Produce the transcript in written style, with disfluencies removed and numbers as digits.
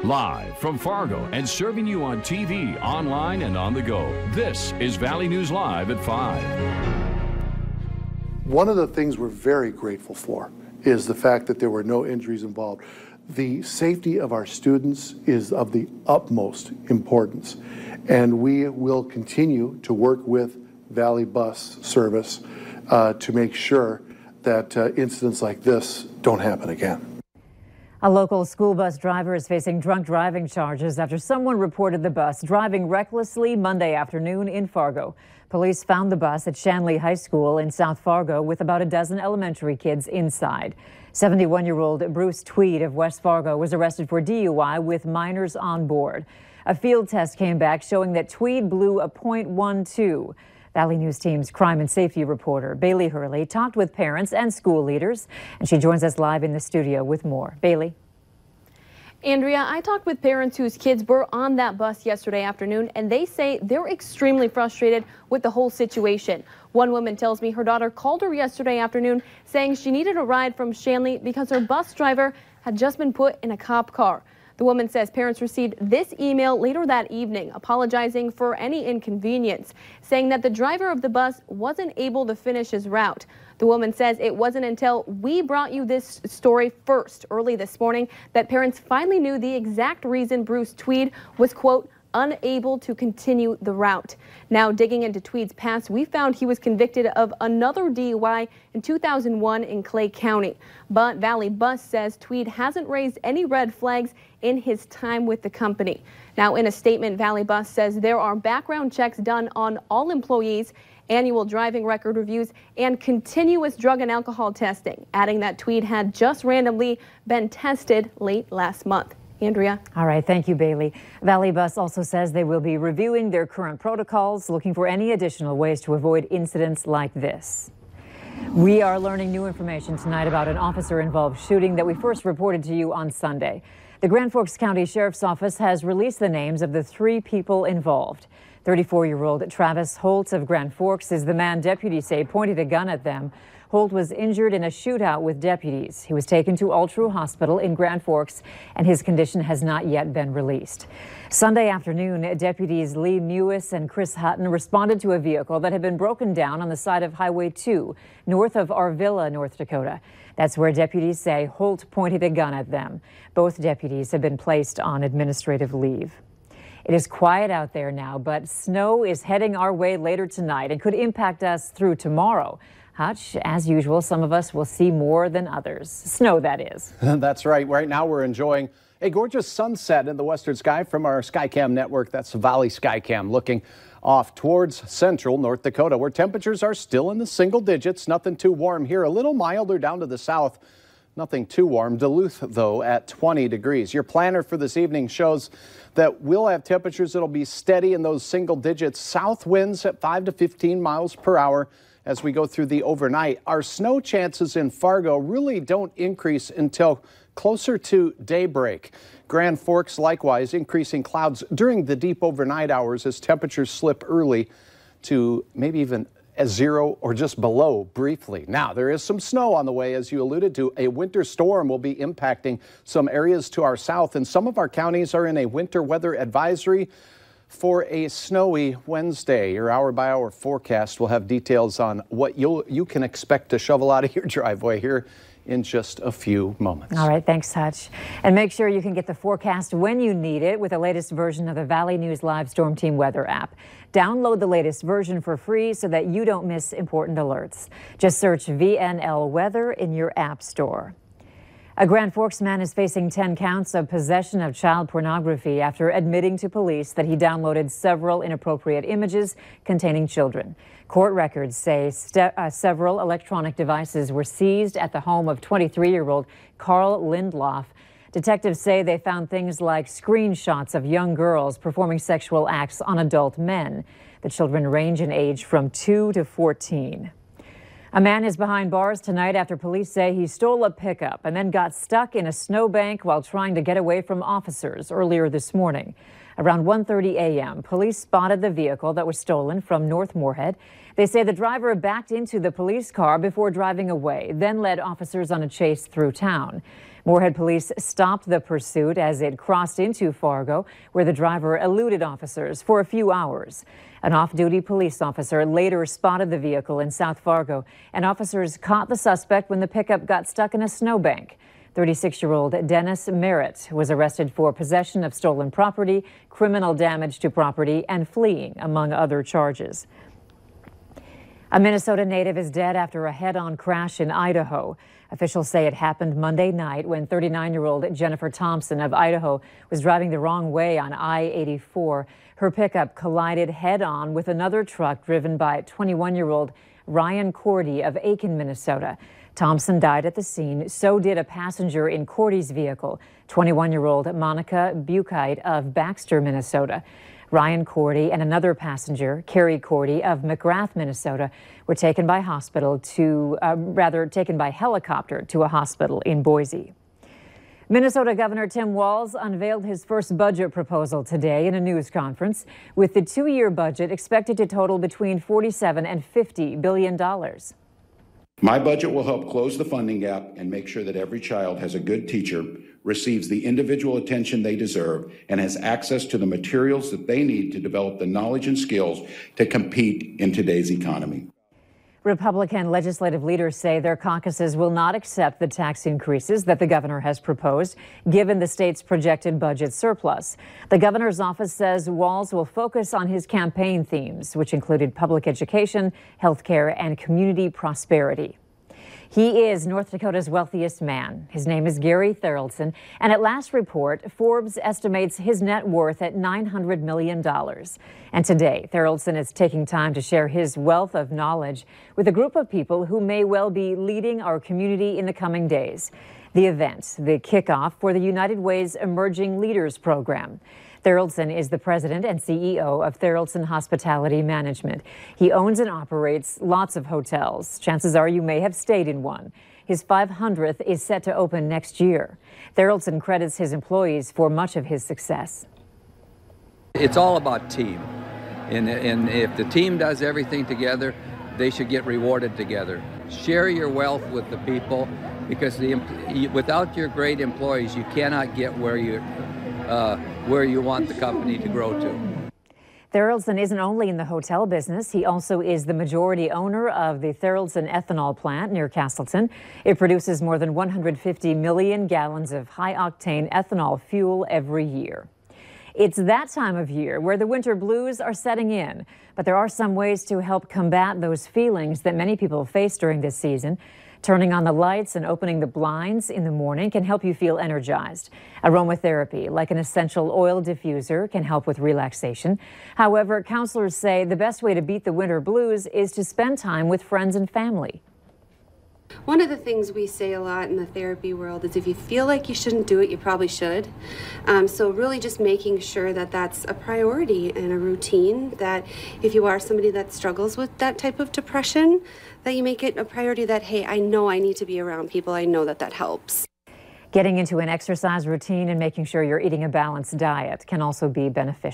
Live from Fargo and serving you on TV, online, and on the go. This is Valley News Live at 5. One of the things we're very grateful for is the fact that there were no injuries involved. The safety of our students is of the utmost importance, and we will continue to work with Valley Bus Service to make sure that incidents like this don't happen again. A local school bus driver is facing drunk driving charges after someone reported the bus driving recklessly Monday afternoon in Fargo. Police found the bus at Shanley High School in South Fargo with about a dozen elementary kids inside. 71-year-old Bruce Tweed of West Fargo was arrested for DUI with minors on board. A field test came back showing that Tweed blew a .12. Valley News Team's crime and safety reporter Bailey Hurley talked with parents and school leaders, and she joins us live in the studio with more. Bailey. Andrea, I talked with parents whose kids were on that bus yesterday afternoon, and they say they're extremely frustrated with the whole situation. One woman tells me her daughter called her yesterday afternoon saying she needed a ride from Shanley because her bus driver had just been put in a cop car. The woman says parents received this email later that evening apologizing for any inconvenience, saying that the driver of the bus wasn't able to finish his route. The woman says it wasn't until we brought you this story first early this morning that parents finally knew the exact reason Bruce Tweed was, quote, unable to continue the route. Now, digging into Tweed's past, we found he was convicted of another DUI in 2001 in Clay County. But Valley Bus says Tweed hasn't raised any red flags in his time with the company. Now, in a statement, Valley Bus says there are background checks done on all employees, annual driving record reviews, and continuous drug and alcohol testing, adding that Tweed had just randomly been tested late last month. Andrea. All right. Thank you, Bailey. Valley Bus also says they will be reviewing their current protocols, looking for any additional ways to avoid incidents like this. We are learning new information tonight about an officer-involved shooting that we first reported to you on Sunday. The Grand Forks County Sheriff's Office has released the names of the 3 people involved. 34-year-old Travis Holt of Grand Forks is the man deputies say pointed a gun at them. Holt was injured in a shootout with deputies. He was taken to Altru Hospital in Grand Forks, and his condition has not yet been released. Sunday afternoon, deputies Lee Mewis and Chris Hutton responded to a vehicle that had been broken down on the side of Highway 2, north of Arvilla, North Dakota. That's where deputies say Holt pointed a gun at them. Both deputies have been placed on administrative leave. It is quiet out there now, but snow is heading our way later tonight and could impact us through tomorrow. Hutch, as usual, some of us will see more than others. Snow, that is. That's right. Right now we're enjoying a gorgeous sunset in the western sky from our Skycam network. That's Valley Skycam looking off towards central North Dakota, where temperatures are still in the single digits. Nothing too warm here. A little milder down to the south. Nothing too warm. Duluth, though, at 20 degrees. Your planner for this evening shows that we'll have temperatures that'll be steady in those single digits. South winds at 5 to 15 miles per hour. As we go through the overnight, our snow chances in Fargo really don't increase until closer to daybreak. Grand Forks likewise increasing clouds during the deep overnight hours as temperatures slip early to maybe even as 0 or just below briefly. Now, there is some snow on the way, as you alluded to. A winter storm will be impacting some areas to our south, and some of our counties are in a winter weather advisory for a snowy Wednesday. Your hour-by-hour forecast will have details on what you can expect to shovel out of your driveway here in just a few moments. All right, thanks, Hutch. And make sure you can get the forecast when you need it with the latest version of the Valley News Live Storm Team Weather app. Download the latest version for free so that you don't miss important alerts. Just search VNL Weather in your app store. A Grand Forks man is facing 10 counts of possession of child pornography after admitting to police that he downloaded several inappropriate images containing children. Court records say several electronic devices were seized at the home of 23-year-old Carl Lindloff. Detectives say they found things like screenshots of young girls performing sexual acts on adult men. The children range in age from 2 to 14. A man is behind bars tonight after police say he stole a pickup and then got stuck in a snowbank while trying to get away from officers earlier this morning. Around 1:30 a.m., police spotted the vehicle that was stolen from North Moorhead. They say the driver backed into the police car before driving away, then led officers on a chase through town. Moorhead police stopped the pursuit as it crossed into Fargo, where the driver eluded officers for a few hours. An off-duty police officer later spotted the vehicle in South Fargo, and officers caught the suspect when the pickup got stuck in a snowbank. 36-year-old Dennis Merritt was arrested for possession of stolen property, criminal damage to property, and fleeing, among other charges. A Minnesota native is dead after a head-on crash in Idaho. Officials say it happened Monday night when 39-year-old Jennifer Thompson of Idaho was driving the wrong way on I-84. Her pickup collided head-on with another truck driven by 21-year-old Ryan Cordy of Aiken, Minnesota. Thompson died at the scene. So did a passenger in Cordy's vehicle, 21-year-old Monica Buchheit of Baxter, Minnesota. Ryan Cordy and another passenger, Carrie Cordy of McGrath, Minnesota, were taken by helicopter to a hospital in Boise. Minnesota Governor Tim Walz unveiled his first budget proposal today in a news conference, with the two-year budget expected to total between $47 and $50 billion. My budget will help close the funding gap and make sure that every child has a good teacher, receives the individual attention they deserve, and has access to the materials that they need to develop the knowledge and skills to compete in today's economy. Republican legislative leaders say their caucuses will not accept the tax increases that the governor has proposed, given the state's projected budget surplus. The governor's office says Walz will focus on his campaign themes, which included public education, health care, and community prosperity. He is North Dakota's wealthiest man. His name is Gary Tharaldson, and at last report, Forbes estimates his net worth at $900 million. And today, Tharaldson is taking time to share his wealth of knowledge with a group of people who may well be leading our community in the coming days. The event, the kickoff for the United Way's Emerging Leaders Program. Tharaldson is the president and CEO of Tharaldson Hospitality Management. He owns and operates lots of hotels. Chances are you may have stayed in one. His 500th is set to open next year. Tharaldson credits his employees for much of his success. It's all about team. And if the team does everything together, they should get rewarded together. Share your wealth with the people, because without your great employees, you cannot get where you want the company to grow to. Tharaldson isn't only in the hotel business, he also is the majority owner of the Tharaldson ethanol plant near Castleton. It produces more than 150 million gallons of high-octane ethanol fuel every year. It's that time of year where the winter blues are setting in, but there are some ways to help combat those feelings that many people face during this season. Turning on the lights and opening the blinds in the morning can help you feel energized. Aromatherapy, like an essential oil diffuser, can help with relaxation. However, counselors say the best way to beat the winter blues is to spend time with friends and family. One of the things we say a lot in the therapy world is if you feel like you shouldn't do it, you probably should. So really just making sure that that's a priority and a routine, that if you are somebody that struggles with that type of depression, that you make it a priority that, hey, I know I need to be around people. I know that that helps. Getting into an exercise routine and making sure you're eating a balanced diet can also be beneficial.